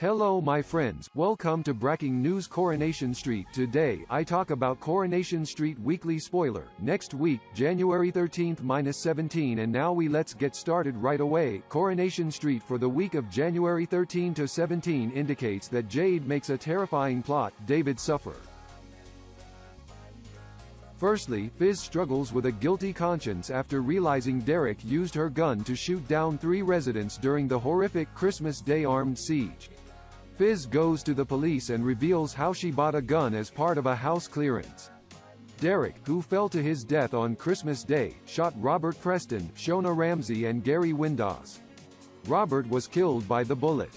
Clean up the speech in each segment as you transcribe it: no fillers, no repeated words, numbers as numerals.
Hello my friends, welcome to Breaking News Coronation Street. Today, I talk about Coronation Street weekly spoiler, next week, January 13th-17 and now let's get started right away. Coronation Street for the week of January 13 to 17 indicates that Jade makes a terrifying plot, David suffer. Firstly, Fizz struggles with a guilty conscience after realizing Derek used her gun to shoot down 3 residents during the horrific Christmas Day armed siege. Fizz goes to the police and reveals how she bought a gun as part of a house clearance. Derek, who fell to his death on Christmas Day, shot Robert Preston, Shona Ramsey and Gary Windass. Robert was killed by the bullet.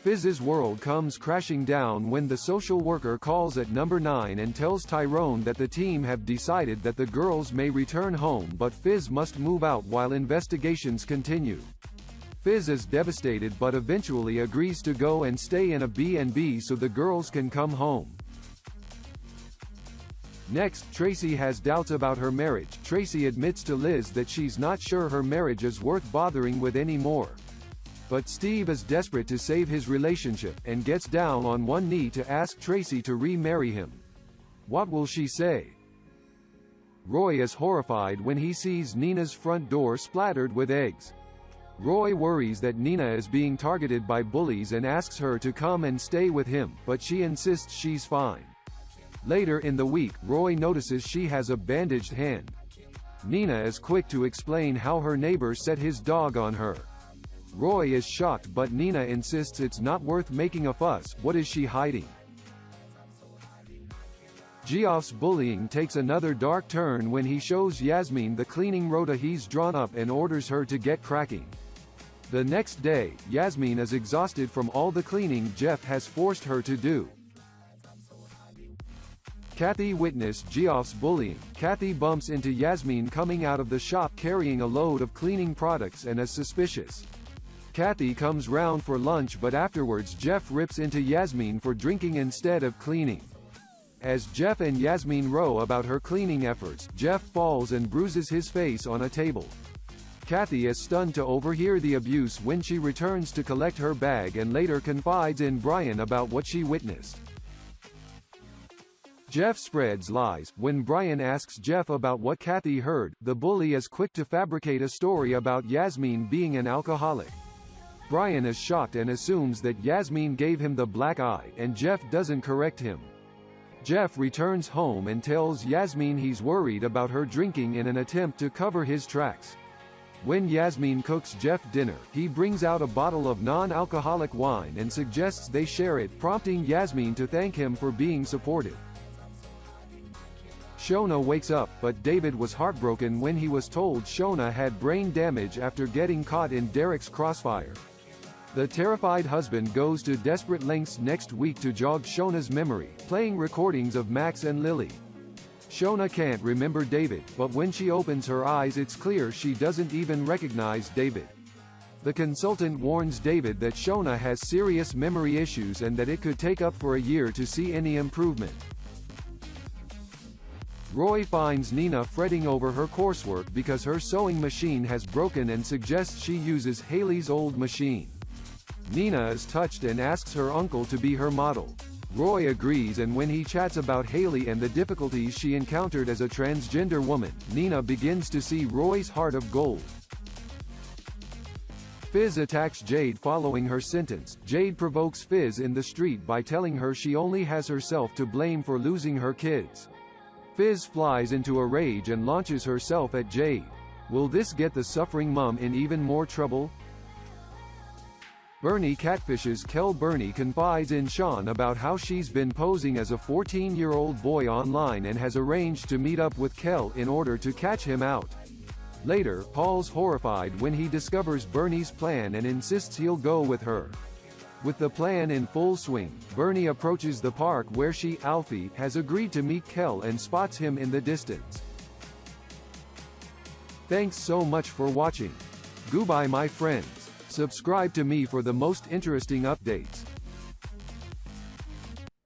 Fizz's world comes crashing down when the social worker calls at number 9 and tells Tyrone that the team have decided that the girls may return home but Fizz must move out while investigations continue. Fizz is devastated but eventually agrees to go and stay in a B&B so the girls can come home. Next, Tracy has doubts about her marriage. Tracy admits to Liz that she's not sure her marriage is worth bothering with anymore. But Steve is desperate to save his relationship, and gets down on one knee to ask Tracy to remarry him. What will she say? Roy is horrified when he sees Nina's front door splattered with eggs. Roy worries that Nina is being targeted by bullies and asks her to come and stay with him, but she insists she's fine. Later in the week, Roy notices she has a bandaged hand. Nina is quick to explain how her neighbor set his dog on her. Roy is shocked but Nina insists it's not worth making a fuss. What is she hiding? Geoff's bullying takes another dark turn when he shows Yasmin the cleaning rota he's drawn up and orders her to get cracking. The next day, Yasmin is exhausted from all the cleaning Geoff has forced her to do. Kathy witnessed Geoff's bullying. Kathy bumps into Yasmin coming out of the shop carrying a load of cleaning products and is suspicious. Kathy comes round for lunch but afterwards Geoff rips into Yasmin for drinking instead of cleaning. As Geoff and Yasmin row about her cleaning efforts, Geoff falls and bruises his face on a table. Kathy is stunned to overhear the abuse when she returns to collect her bag and later confides in Brian about what she witnessed. Geoff spreads lies. When Brian asks Geoff about what Kathy heard, the bully is quick to fabricate a story about Yasmin being an alcoholic. Brian is shocked and assumes that Yasmin gave him the black eye, and Geoff doesn't correct him. Geoff returns home and tells Yasmin he's worried about her drinking in an attempt to cover his tracks. When Yasmin cooks Geoff dinner, he brings out a bottle of non-alcoholic wine and suggests they share it, prompting Yasmin to thank him for being supportive. Shona wakes up, but David was heartbroken when he was told Shona had brain damage after getting caught in Derek's crossfire. The terrified husband goes to desperate lengths next week to jog Shona's memory, playing recordings of Max and Lily. Shona can't remember David, but when she opens her eyes it's clear she doesn't even recognize David. The consultant warns David that Shona has serious memory issues and that it could take up for a year to see any improvement. Roy finds Nina fretting over her coursework because her sewing machine has broken and suggests she uses Haley's old machine. Nina is touched and asks her uncle to be her model. Roy agrees, and when he chats about Haley and the difficulties she encountered as a transgender woman, Nina begins to see Roy's heart of gold. Fizz attacks Jade following her sentence. Jade provokes Fizz in the street by telling her she only has herself to blame for losing her kids. Fizz flies into a rage and launches herself at Jade. Will this get the suffering mum in even more trouble? Bernie Catfishes. Bernie confides in Sean about how she's been posing as a 14-year-old boy online and has arranged to meet up with Kel in order to catch him out. Later, Paul's horrified when he discovers Bernie's plan and insists he'll go with her. With the plan in full swing, Bernie approaches the park where she, Alfie, has agreed to meet Kel and spots him in the distance. Thanks so much for watching. Goodbye my friends. Subscribe to me for the most interesting updates.